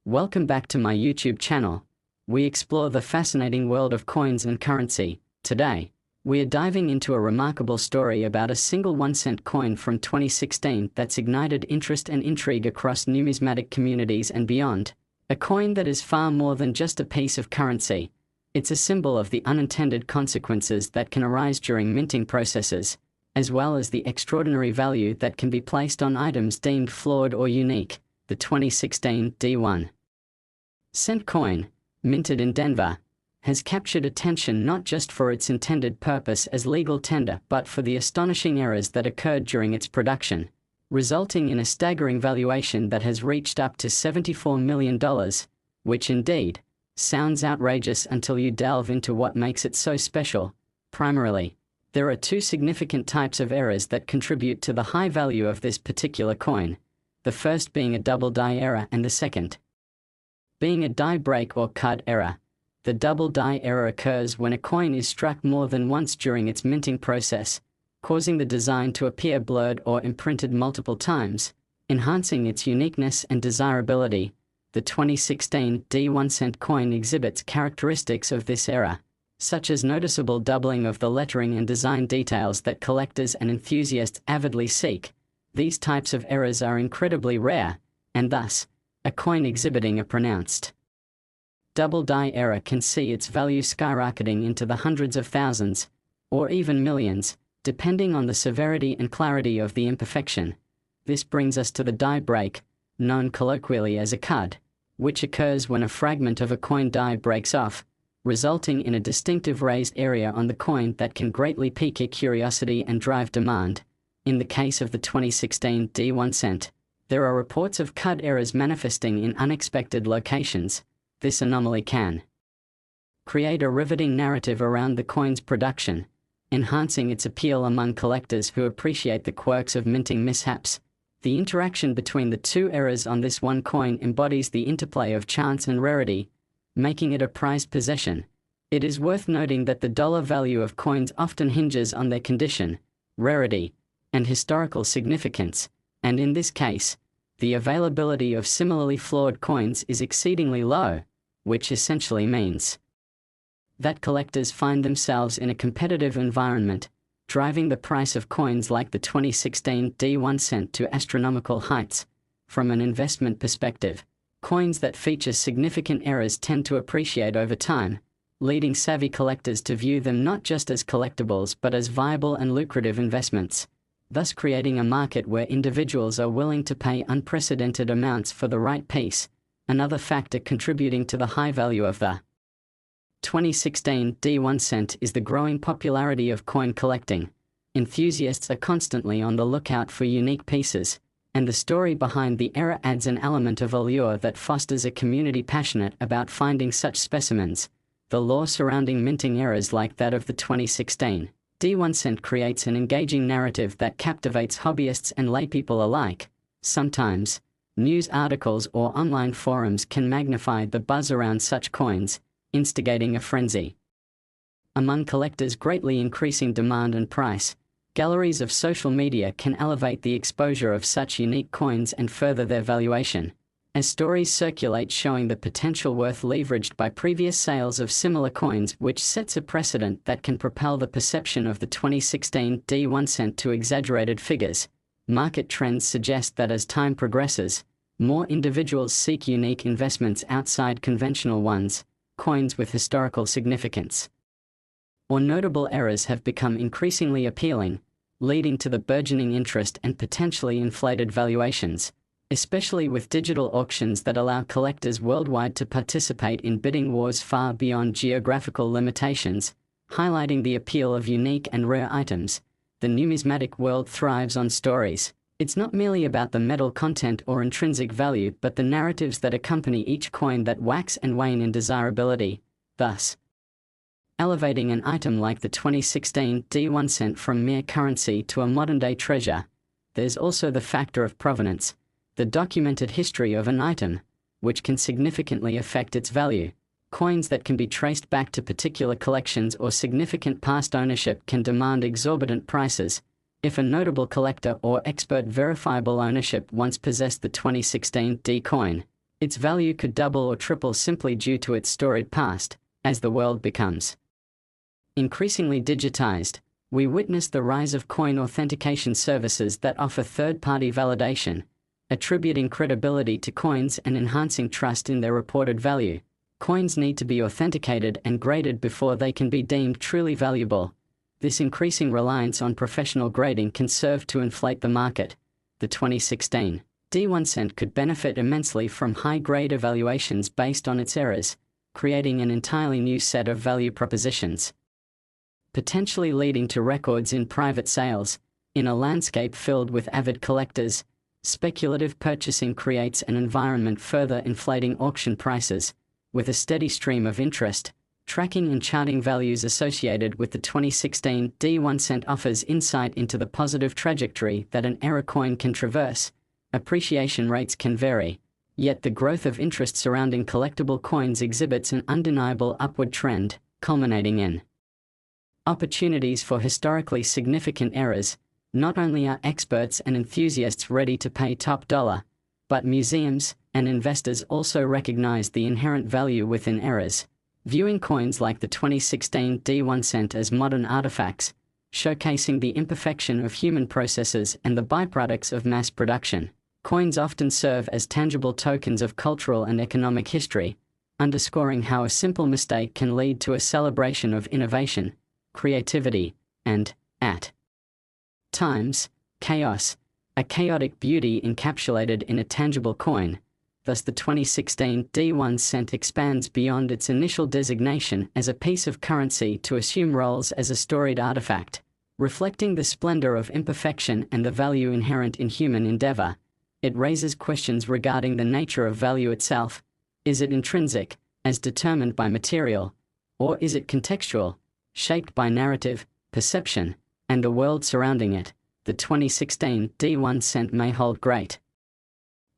Welcome back to my YouTube channel. We explore the fascinating world of coins and currency. Today, we are diving into a remarkable story about a single 1-cent coin from 2016 that's ignited interest and intrigue across numismatic communities and beyond. A coin that is far more than just a piece of currency. It's a symbol of the unintended consequences that can arise during minting processes, as well as the extraordinary value that can be placed on items deemed flawed or unique. The 2016 1-cent coin, minted in Denver, has captured attention not just for its intended purpose as legal tender but for the astonishing errors that occurred during its production, resulting in a staggering valuation that has reached up to $74 million, which indeed sounds outrageous until you delve into what makes it so special. Primarily, there are two significant types of errors that contribute to the high value of this particular coin, the first being a double die error and the second being a die break or cut error. The double die error occurs when a coin is struck more than once during its minting process, causing the design to appear blurred or imprinted multiple times, enhancing its uniqueness and desirability. The 2016 1-cent coin exhibits characteristics of this error, such as noticeable doubling of the lettering and design details that collectors and enthusiasts avidly seek. These types of errors are incredibly rare, and thus, a coin exhibiting a pronounced double die error can see its value skyrocketing into the hundreds of thousands, or even millions, depending on the severity and clarity of the imperfection. This brings us to the die break, known colloquially as a cud, which occurs when a fragment of a coin die breaks off, resulting in a distinctive raised area on the coin that can greatly pique your curiosity and drive demand. In the case of the 2016 1-cent, there are reports of cud errors manifesting in unexpected locations. This anomaly can create a riveting narrative around the coin's production, enhancing its appeal among collectors who appreciate the quirks of minting mishaps. The interaction between the two errors on this one coin embodies the interplay of chance and rarity, making it a prized possession. It is worth noting that the dollar value of coins often hinges on their condition, rarity, and historical significance, and in this case, the availability of similarly flawed coins is exceedingly low, which essentially means that collectors find themselves in a competitive environment, driving the price of coins like the 2016 1-cent to astronomical heights. From an investment perspective, coins that feature significant errors tend to appreciate over time, leading savvy collectors to view them not just as collectibles but as viable and lucrative investments, thus creating a market where individuals are willing to pay unprecedented amounts for the right piece. Another factor contributing to the high value of the 2016 1-cent is the growing popularity of coin collecting. Enthusiasts are constantly on the lookout for unique pieces, and the story behind the error adds an element of allure that fosters a community passionate about finding such specimens. The lore surrounding minting errors like that of the 2016 1-cent creates an engaging narrative that captivates hobbyists and laypeople alike. Sometimes, news articles or online forums can magnify the buzz around such coins, instigating a frenzy among collectors, greatly increasing demand and price. Galleries of social media can elevate the exposure of such unique coins and further their valuation, as stories circulate showing the potential worth leveraged by previous sales of similar coins, which sets a precedent that can propel the perception of the 2016 1-cent to exaggerated figures. Market trends suggest that as time progresses, more individuals seek unique investments outside conventional ones. Coins with historical significance or notable errors have become increasingly appealing, leading to the burgeoning interest and potentially inflated valuations, especially with digital auctions that allow collectors worldwide to participate in bidding wars far beyond geographical limitations, highlighting the appeal of unique and rare items. The numismatic world thrives on stories. It's not merely about the metal content or intrinsic value but the narratives that accompany each coin that wax and wane in desirability, thus elevating an item like the 2016 1-cent from mere currency to a modern-day treasure. There's also the factor of provenance, the documented history of an item, which can significantly affect its value. Coins that can be traced back to particular collections or significant past ownership can demand exorbitant prices. If a notable collector or expert verifiable ownership once possessed the 2016 coin, Its value could double or triple simply due to its storied past, as the world becomes increasingly digitized. We witness the rise of coin authentication services that offer third-party validation, attributing credibility to coins and enhancing trust in their reported value. Coins need to be authenticated and graded before they can be deemed truly valuable. This increasing reliance on professional grading can serve to inflate the market. The 2016 D1 cent could benefit immensely from high-grade evaluations based on its errors, creating an entirely new set of value propositions, potentially leading to records in private sales. In a landscape filled with avid collectors, speculative purchasing creates an environment further inflating auction prices. With a steady stream of interest, tracking and charting values associated with the 2016 D1 cent offers insight into the positive trajectory that an era coin can traverse. Appreciation rates can vary, yet the growth of interest surrounding collectible coins exhibits an undeniable upward trend, culminating in opportunities for historically significant eras. Not only are experts and enthusiasts ready to pay top dollar, but museums and investors also recognize the inherent value within eras, viewing coins like the 2016 D1 cent as modern artifacts, showcasing the imperfection of human processes and the byproducts of mass production. Coins often serve as tangible tokens of cultural and economic history, underscoring how a simple mistake can lead to a celebration of innovation, creativity, and, at times, chaos, a chaotic beauty encapsulated in a tangible coin. Thus the 2016 D1 cent expands beyond its initial designation as a piece of currency to assume roles as a storied artifact, reflecting the splendor of imperfection and the value inherent in human endeavor. It raises questions regarding the nature of value itself. Is it intrinsic, as determined by material, or is it contextual, shaped by narrative, perception, and the world surrounding it? The 2016 D1 cent may hold great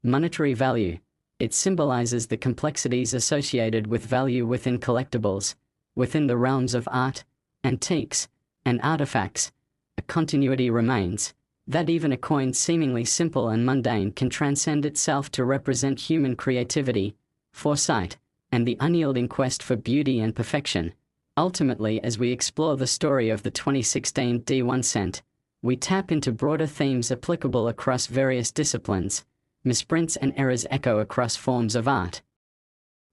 monetary value. It symbolizes the complexities associated with value within collectibles, within the realms of art, antiques, and artifacts. A continuity remains, that even a coin seemingly simple and mundane can transcend itself to represent human creativity, foresight, and the unyielding quest for beauty and perfection. Ultimately, as we explore the story of the 2016 D1 cent, we tap into broader themes applicable across various disciplines. Misprints and errors echo across forms of art,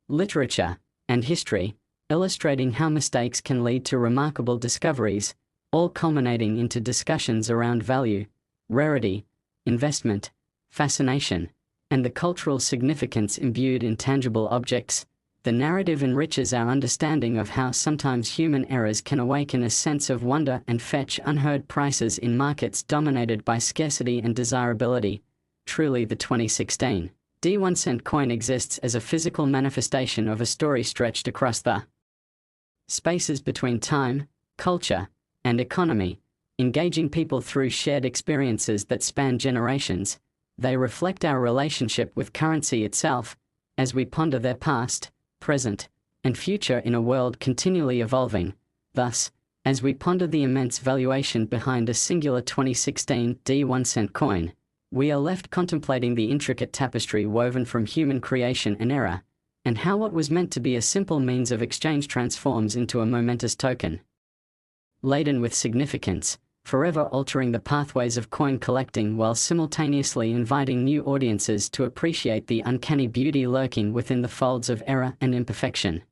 literature, and history, illustrating how mistakes can lead to remarkable discoveries, all culminating into discussions around value, rarity, investment, fascination, and the cultural significance imbued in tangible objects. The narrative enriches our understanding of how sometimes human errors can awaken a sense of wonder and fetch unheard prices in markets dominated by scarcity and desirability. Truly, the 2016 D1 cent coin exists as a physical manifestation of a story stretched across the spaces between time, culture, and economy, engaging people through shared experiences that span generations. They reflect our relationship with currency itself, as we ponder their past, present, and future in a world continually evolving. Thus, as we ponder the immense valuation behind a singular 2016 D1 cent coin, we are left contemplating the intricate tapestry woven from human creation and error, and how what was meant to be a simple means of exchange transforms into a momentous token, laden with significance, forever altering the pathways of coin collecting while simultaneously inviting new audiences to appreciate the uncanny beauty lurking within the folds of error and imperfection.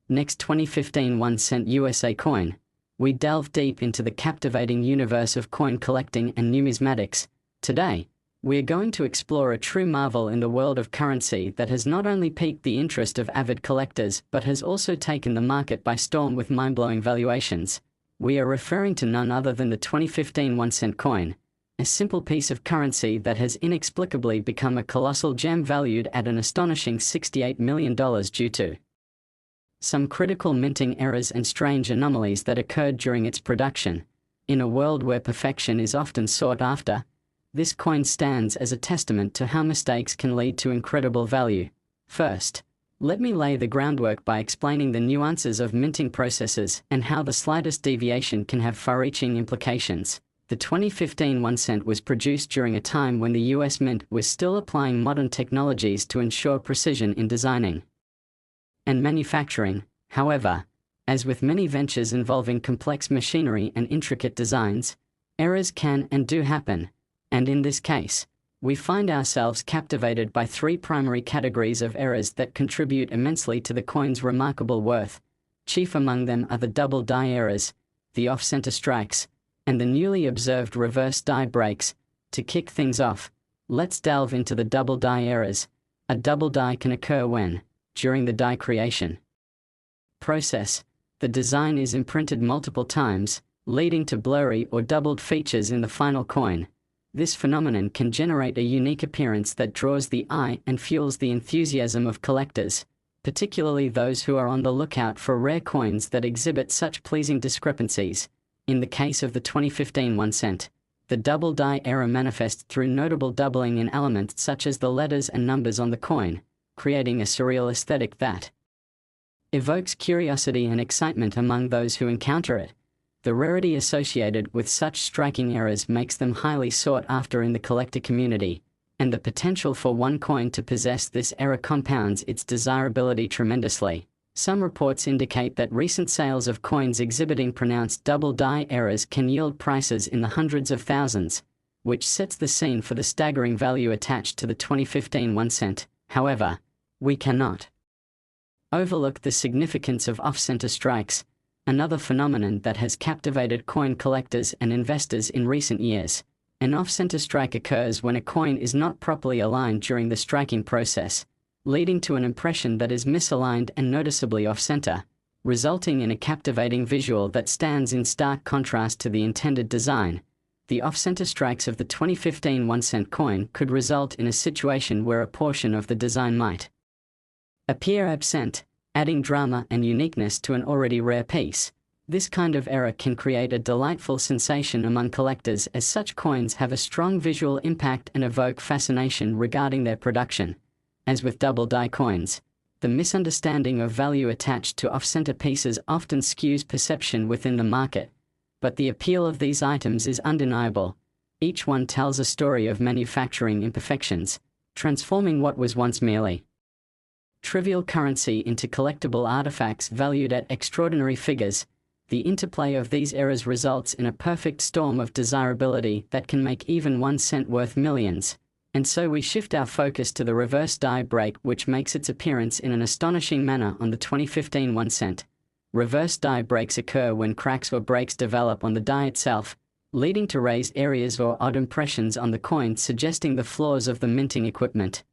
Next, 2015 1 cent USA coin. We delve deep into the captivating universe of coin collecting and numismatics. Today, we are going to explore a true marvel in the world of currency that has not only piqued the interest of avid collectors but has also taken the market by storm with mind-blowing valuations. We are referring to none other than the 2015 1 cent coin, a simple piece of currency that has inexplicably become a colossal gem valued at an astonishing $68 million due to some critical minting errors and strange anomalies that occurred during its production. In a world where perfection is often sought after, this coin stands as a testament to how mistakes can lead to incredible value. First, let me lay the groundwork by explaining the nuances of minting processes and how the slightest deviation can have far-reaching implications. The 2015 1 cent was produced during a time when the US Mint was still applying modern technologies to ensure precision in designing and manufacturing. However, as with many ventures involving complex machinery and intricate designs, errors can and do happen, and in this case, we find ourselves captivated by three primary categories of errors that contribute immensely to the coin's remarkable worth. Chief among them are the double die errors, the off-center strikes, and the newly observed reverse die breaks. To kick things off, let's delve into the double die errors. A double die can occur when, during the die creation process, the design is imprinted multiple times, leading to blurry or doubled features in the final coin. This phenomenon can generate a unique appearance that draws the eye and fuels the enthusiasm of collectors, particularly those who are on the lookout for rare coins that exhibit such pleasing discrepancies. In the case of the 2015 1 cent, the double die error manifests through notable doubling in elements such as the letters and numbers on the coin, creating a surreal aesthetic that evokes curiosity and excitement among those who encounter it. The rarity associated with such striking errors makes them highly sought after in the collector community, and the potential for one coin to possess this error compounds its desirability tremendously. Some reports indicate that recent sales of coins exhibiting pronounced double die errors can yield prices in the hundreds of thousands, which sets the scene for the staggering value attached to the 2015 1 cent. However, we cannot overlook the significance of off-center strikes, another phenomenon that has captivated coin collectors and investors in recent years. An off-center strike occurs when a coin is not properly aligned during the striking process, leading to an impression that is misaligned and noticeably off-center, resulting in a captivating visual that stands in stark contrast to the intended design. The off-center strikes of the 2015 1 cent coin could result in a situation where a portion of the design might appear absent, adding drama and uniqueness to an already rare piece. This kind of error can create a delightful sensation among collectors, as such coins have a strong visual impact and evoke fascination regarding their production. As with double die coins, the misunderstanding of value attached to off-center pieces often skews perception within the market, but the appeal of these items is undeniable. Each one tells a story of manufacturing imperfections, transforming what was once merely trivial currency into collectible artifacts valued at extraordinary figures. The interplay of these errors results in a perfect storm of desirability that can make even 1 cent worth millions. And so we shift our focus to the reverse die break, which makes its appearance in an astonishing manner on the 2015 1 cent. Reverse die breaks occur when cracks or breaks develop on the die itself, leading to raised areas or odd impressions on the coin, suggesting the flaws of the minting equipment.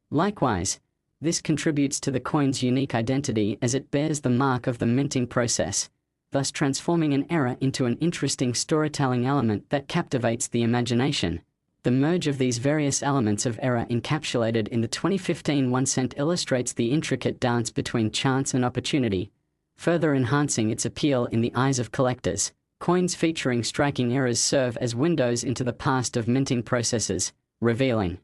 Likewise, this contributes to the coin's unique identity as it bears the mark of the minting process, thus transforming an error into an interesting storytelling element that captivates the imagination. The merge of these various elements of error encapsulated in the 2015 1 cent illustrates the intricate dance between chance and opportunity, further enhancing its appeal in the eyes of collectors. Coins featuring striking errors serve as windows into the past of minting processes, revealing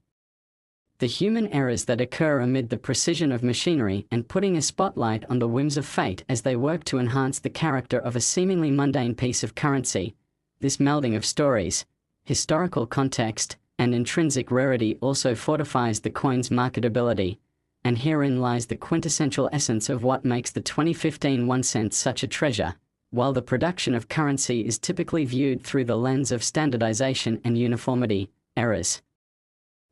the human errors that occur amid the precision of machinery and putting a spotlight on the whims of fate as they work to enhance the character of a seemingly mundane piece of currency. This melding of stories, historical context, and intrinsic rarity also fortifies the coin's marketability, and herein lies the quintessential essence of what makes the 2015 1 cent such a treasure. While the production of currency is typically viewed through the lens of standardization and uniformity, errors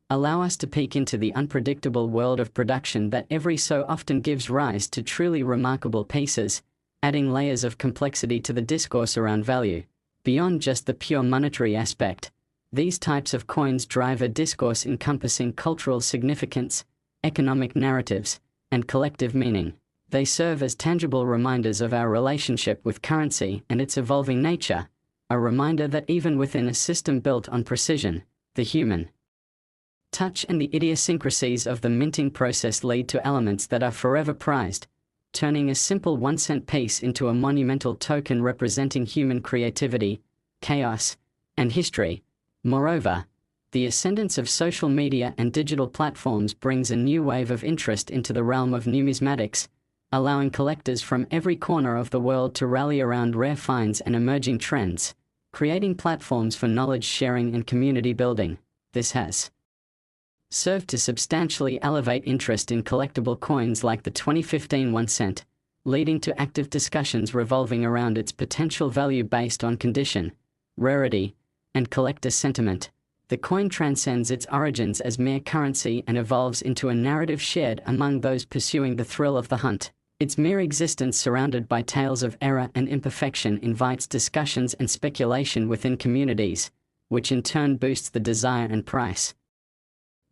allow us to peek into the unpredictable world of production that every so often gives rise to truly remarkable pieces, adding layers of complexity to the discourse around value. Beyond just the pure monetary aspect, these types of coins drive a discourse encompassing cultural significance, economic narratives, and collective meaning. They serve as tangible reminders of our relationship with currency and its evolving nature, a reminder that even within a system built on precision, the human touch and the idiosyncrasies of the minting process lead to elements that are forever prized, turning a simple 1 cent piece into a monumental token representing human creativity, chaos, and history. Moreover, the ascendance of social media and digital platforms brings a new wave of interest into the realm of numismatics, allowing collectors from every corner of the world to rally around rare finds and emerging trends. creating platforms for knowledge sharing and community building. This has served to substantially elevate interest in collectible coins like the 2015 1 cent, leading to active discussions revolving around its potential value based on condition, rarity, and collector sentiment. The coin transcends its origins as mere currency and evolves into a narrative shared among those pursuing the thrill of the hunt. Its mere existence surrounded by tales of error and imperfection invites discussions and speculation within communities, which in turn boosts the desire and price.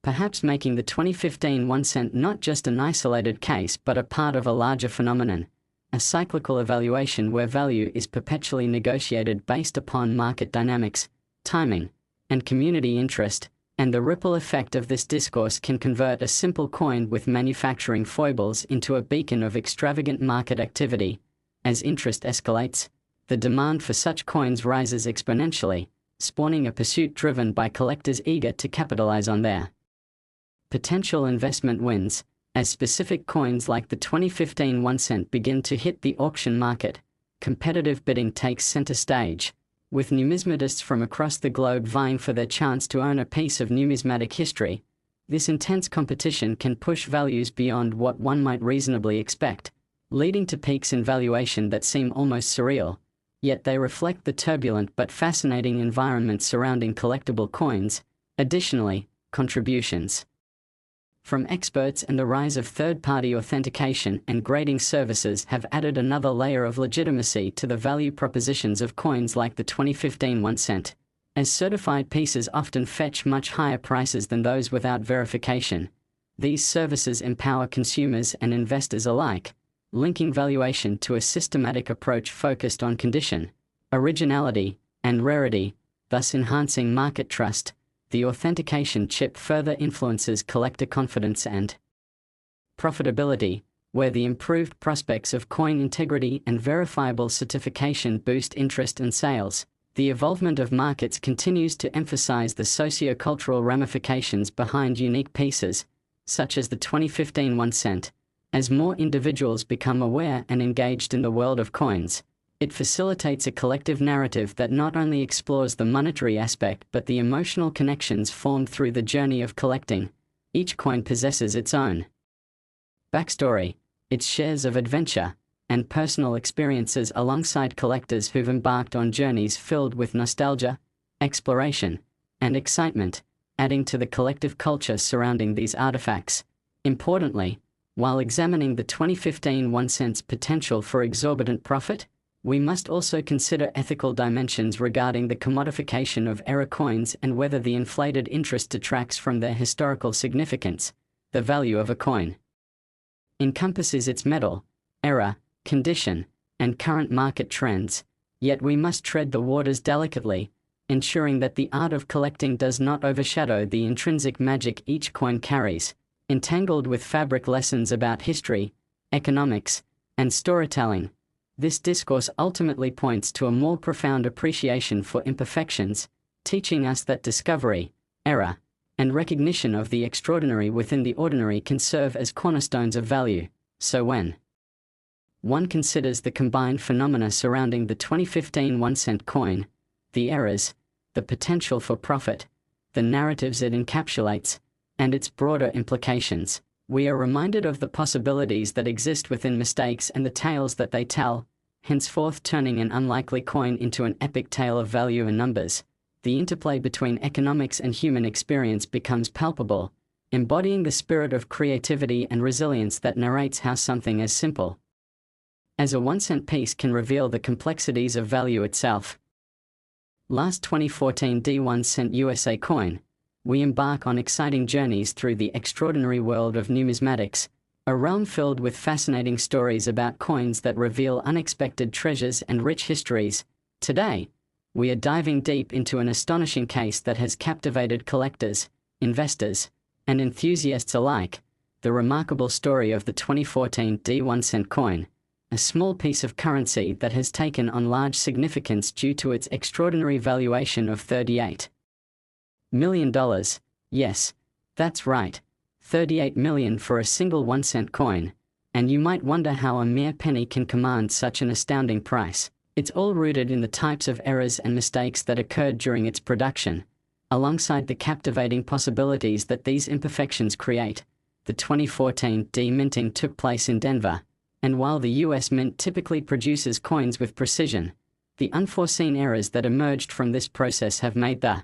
Perhaps making the 2015 1 cent not just an isolated case but a part of a larger phenomenon, a cyclical evaluation where value is perpetually negotiated based upon market dynamics, timing, and community interest, and the ripple effect of this discourse can convert a simple coin with manufacturing foibles into a beacon of extravagant market activity. As interest escalates, the demand for such coins rises exponentially, spawning a pursuit driven by collectors eager to capitalize on their potential investment wins. As specific coins like the 2015 1 cent begin to hit the auction market, competitive bidding takes center stage, with numismatists from across the globe vying for their chance to own a piece of numismatic history. This intense competition can push values beyond what one might reasonably expect, leading to peaks in valuation that seem almost surreal, yet they reflect the turbulent but fascinating environment surrounding collectible coins. Additionally, contributions from experts and the rise of third-party authentication and grading services have added another layer of legitimacy to the value propositions of coins like the 2015 1 cent, as certified pieces often fetch much higher prices than those without verification. These services empower consumers and investors alike, linking valuation to a systematic approach focused on condition, originality, and rarity, thus enhancing market trust. The authentication chip further influences collector confidence and profitability, where the improved prospects of coin integrity and verifiable certification boost interest and sales. The evolvement of markets continues to emphasize the socio-cultural ramifications behind unique pieces, such as the 2015 1 cent. As more individuals become aware and engaged in the world of coins, it facilitates a collective narrative that not only explores the monetary aspect but the emotional connections formed through the journey of collecting. Each coin possesses its own backstory, its shares of adventure, and personal experiences alongside collectors who've embarked on journeys filled with nostalgia, exploration, and excitement, adding to the collective culture surrounding these artifacts. Importantly, while examining the 2015 1 cent's potential for exorbitant profit, we must also consider ethical dimensions regarding the commodification of error coins and whether the inflated interest detracts from their historical significance. The value of a coin encompasses its metal, era, condition, and current market trends, yet we must tread the waters delicately, ensuring that the art of collecting does not overshadow the intrinsic magic each coin carries. Entangled with fabric lessons about history, economics, and storytelling, this discourse ultimately points to a more profound appreciation for imperfections, teaching us that discovery, error, and recognition of the extraordinary within the ordinary can serve as cornerstones of value. So when one considers the combined phenomena surrounding the 2015 1 cent coin, the errors, the potential for profit, the narratives it encapsulates, and its broader implications, we are reminded of the possibilities that exist within mistakes and the tales that they tell, henceforth turning an unlikely coin into an epic tale of value and numbers. The interplay between economics and human experience becomes palpable, embodying the spirit of creativity and resilience that narrates how something as simple as a 1 cent piece can reveal the complexities of value itself. Last 2014 D1 cent USA coin, we embark on exciting journeys through the extraordinary world of numismatics, a realm filled with fascinating stories about coins that reveal unexpected treasures and rich histories. Today, we are diving deep into an astonishing case that has captivated collectors, investors, and enthusiasts alike, the remarkable story of the 2014 D1 cent coin, a small piece of currency that has taken on large significance due to its extraordinary valuation of $38 million. Yes, that's right, $38 million for a single 1 cent coin, and you might wonder how a mere penny can command such an astounding price. It's all rooted in the types of errors and mistakes that occurred during its production, alongside the captivating possibilities that these imperfections create. The 2014 de-minting took place in Denver, and while the US Mint typically produces coins with precision, the unforeseen errors that emerged from this process have made the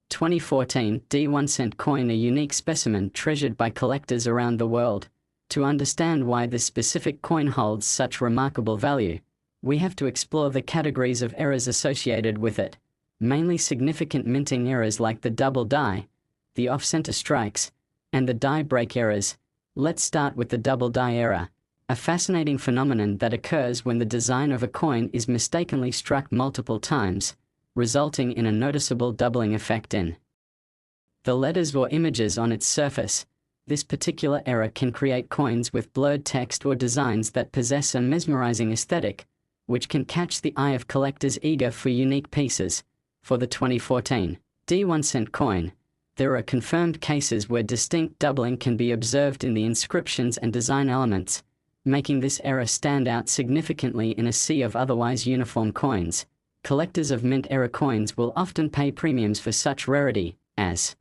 2014 D1 coin a unique specimen treasured by collectors around the world. To understand why this specific coin holds such remarkable value, we have to explore the categories of errors associated with it, mainly significant minting errors like the double die, the off-center strikes, and the die break errors. Let's start with the double die error, a fascinating phenomenon that occurs when the design of a coin is mistakenly struck multiple times, resulting in a noticeable doubling effect in the letters or images on its surface. This particular error can create coins with blurred text or designs that possess a mesmerizing aesthetic, which can catch the eye of collectors eager for unique pieces. For the 2014 D1 coin, there are confirmed cases where distinct doubling can be observed in the inscriptions and design elements, making this error stand out significantly in a sea of otherwise uniform coins. Collectors of mint era coins will often pay premiums for such rarity, as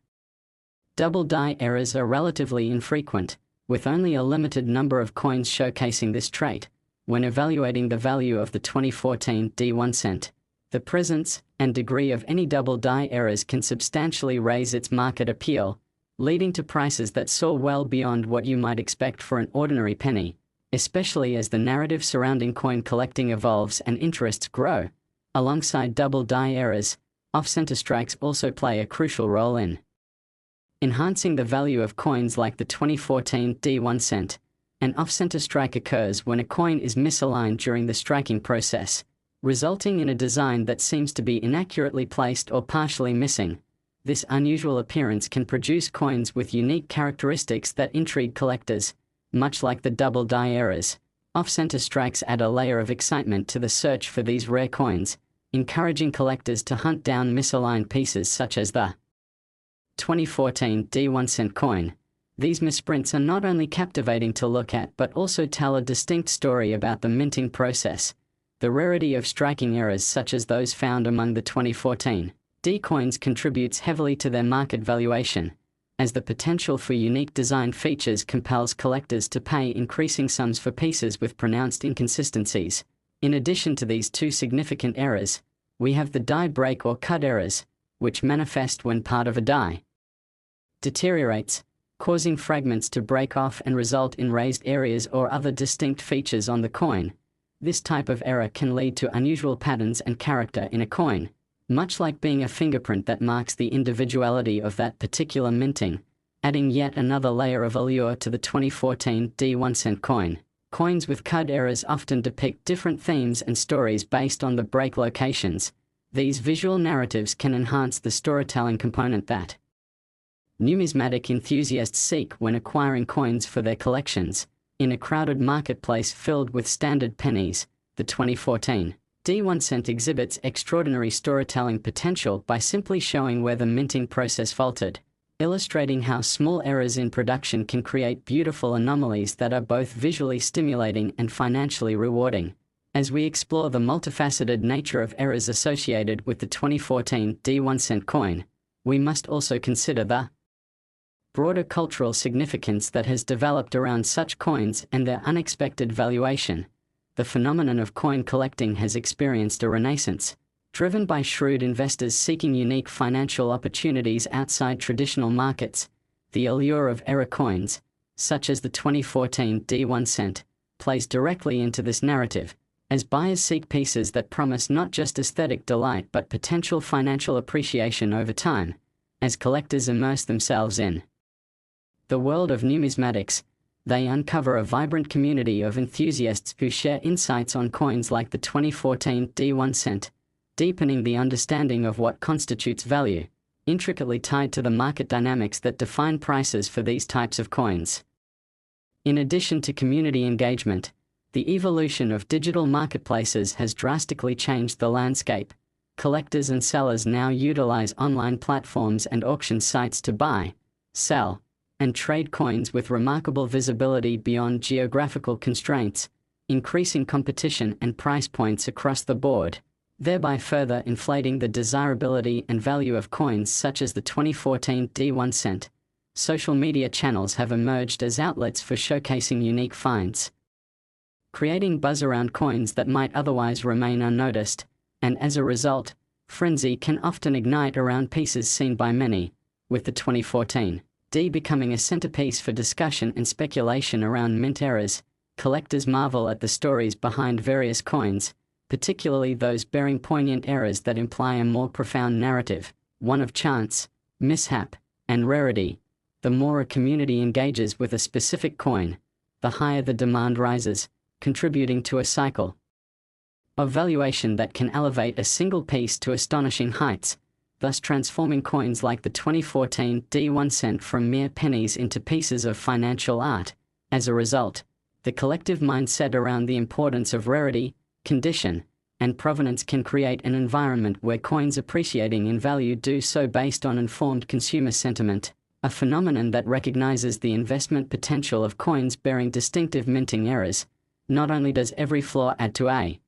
double die errors are relatively infrequent, with only a limited number of coins showcasing this trait. When evaluating the value of the 2014 D1, the presence and degree of any double die errors can substantially raise its market appeal, leading to prices that soar well beyond what you might expect for an ordinary penny, especially as the narrative surrounding coin collecting evolves and interests grow. Alongside double die errors, off-center strikes also play a crucial role in enhancing the value of coins like the 2014 D1. An off-center strike occurs when a coin is misaligned during the striking process, resulting in a design that seems to be inaccurately placed or partially missing. This unusual appearance can produce coins with unique characteristics that intrigue collectors. Much like the double die errors, off-center strikes add a layer of excitement to the search for these rare coins, encouraging collectors to hunt down misaligned pieces such as the 2014 D1 coin. These misprints are not only captivating to look at but also tell a distinct story about the minting process. The rarity of striking errors such as those found among the 2014 D coins contributes heavily to their market valuation, as the potential for unique design features compels collectors to pay increasing sums for pieces with pronounced inconsistencies. In addition to these two significant errors, we have the die break or cut errors, which manifest when part of a die deteriorates, causing fragments to break off and result in raised areas or other distinct features on the coin. This type of error can lead to unusual patterns and character in a coin, much like being a fingerprint that marks the individuality of that particular minting, adding yet another layer of allure to the 2014 D1 coin. Coins with cut errors often depict different themes and stories based on the break locations. These visual narratives can enhance the storytelling component that numismatic enthusiasts seek when acquiring coins for their collections. In a crowded marketplace filled with standard pennies, the 2014 D1 exhibits extraordinary storytelling potential by simply showing where the minting process faltered, illustrating how small errors in production can create beautiful anomalies that are both visually stimulating and financially rewarding. As we explore the multifaceted nature of errors associated with the 2014 D1 coin, we must also consider the broader cultural significance that has developed around such coins and their unexpected valuation. The phenomenon of coin collecting has experienced a renaissance, driven by shrewd investors seeking unique financial opportunities outside traditional markets. The allure of error coins, such as the 2014 D1, plays directly into this narrative, as buyers seek pieces that promise not just aesthetic delight but potential financial appreciation over time. As collectors immerse themselves in the world of numismatics, they uncover a vibrant community of enthusiasts who share insights on coins like the 2014 D1, deepening the understanding of what constitutes value, intricately tied to the market dynamics that define prices for these types of coins. In addition to community engagement, the evolution of digital marketplaces has drastically changed the landscape. Collectors and sellers now utilize online platforms and auction sites to buy, sell, and trade coins with remarkable visibility beyond geographical constraints. increasing competition and price points across the board, thereby further inflating the desirability and value of coins such as the 2014 D1 cent. Social media channels have emerged as outlets for showcasing unique finds, creating buzz around coins that might otherwise remain unnoticed, and as a result, frenzy can often ignite around pieces seen by many, with the 2014 D becoming a centerpiece for discussion and speculation around mint eras. Collectors marvel at the stories behind various coins, particularly those bearing poignant eras that imply a more profound narrative, one of chance, mishap, and rarity. The more a community engages with a specific coin, the higher the demand rises, contributing to a cycle of valuation that can elevate a single piece to astonishing heights, thus transforming coins like the 2014 D1 cent from mere pennies into pieces of financial art. As a result, the collective mindset around the importance of rarity, condition, and provenance can create an environment where coins appreciating in value do so based on informed consumer sentiment, a phenomenon that recognizes the investment potential of coins bearing distinctive minting eras. Not only does every flaw add to a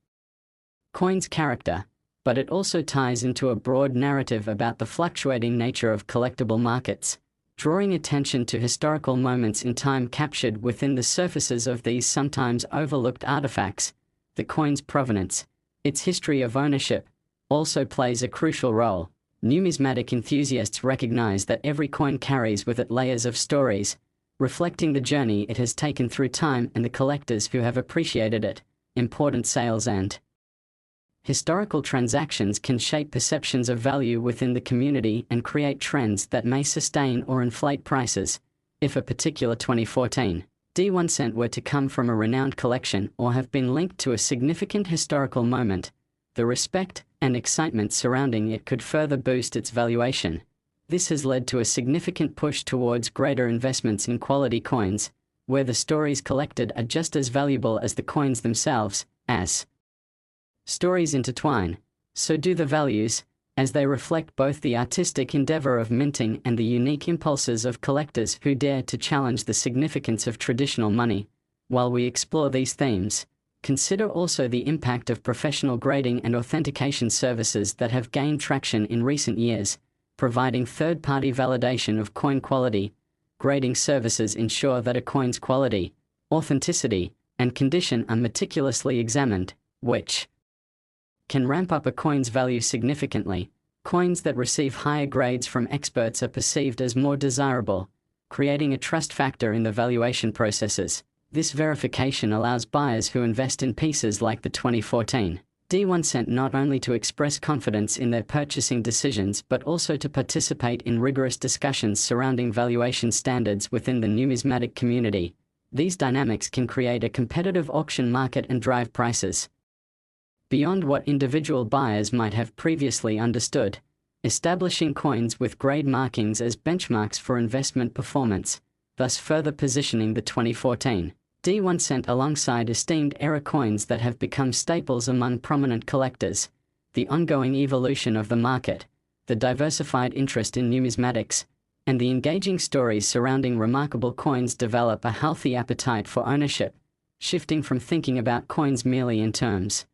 coin's character, but it also ties into a broad narrative about the fluctuating nature of collectible markets, drawing attention to historical moments in time captured within the surfaces of these sometimes overlooked artifacts. The coin's provenance, its history of ownership, also plays a crucial role. Numismatic enthusiasts recognize that every coin carries with it layers of stories, reflecting the journey it has taken through time and the collectors who have appreciated it. Important sales and historical transactions can shape perceptions of value within the community and create trends that may sustain or inflate prices. If a particular 2014 D1 cent were to come from a renowned collection or have been linked to a significant historical moment, the respect and excitement surrounding it could further boost its valuation. This has led to a significant push towards greater investments in quality coins, where the stories collected are just as valuable as the coins themselves. As stories intertwine, so do the values, as they reflect both the artistic endeavor of minting and the unique impulses of collectors who dare to challenge the significance of traditional money. While we explore these themes, consider also the impact of professional grading and authentication services that have gained traction in recent years, providing third-party validation of coin quality. Grading services ensure that a coin's quality, authenticity, and condition are meticulously examined, which can ramp up a coin's value significantly. Coins that receive higher grades from experts are perceived as more desirable, creating a trust factor in the valuation processes. This verification allows buyers who invest in pieces like the 2014 D1 cent not only to express confidence in their purchasing decisions but also to participate in rigorous discussions surrounding valuation standards within the numismatic community. These dynamics can create a competitive auction market and drive prices beyond what individual buyers might have previously understood, establishing coins with grade markings as benchmarks for investment performance, thus further positioning the 2014 D1 cent alongside esteemed era coins that have become staples among prominent collectors. The ongoing evolution of the market, the diversified interest in numismatics, and the engaging stories surrounding remarkable coins develop a healthy appetite for ownership, shifting from thinking about coins merely in terms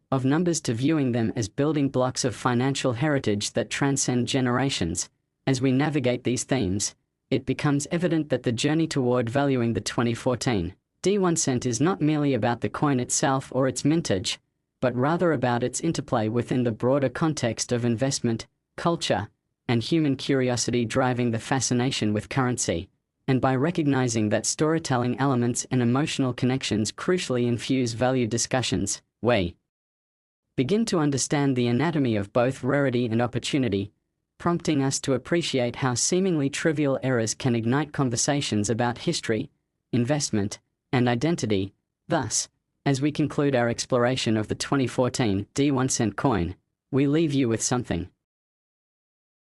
of numbers to viewing them as building blocks of financial heritage that transcend generations. As we navigate these themes, it becomes evident that the journey toward valuing the 2014 D1 cent is not merely about the coin itself or its mintage, but rather about its interplay within the broader context of investment, culture, and human curiosity driving the fascination with currency. And by recognizing that storytelling elements and emotional connections crucially infuse value discussions, we begin to understand the anatomy of both rarity and opportunity, prompting us to appreciate how seemingly trivial errors can ignite conversations about history, investment, and identity. Thus, as we conclude our exploration of the 2014 D1 cent coin, we leave you with something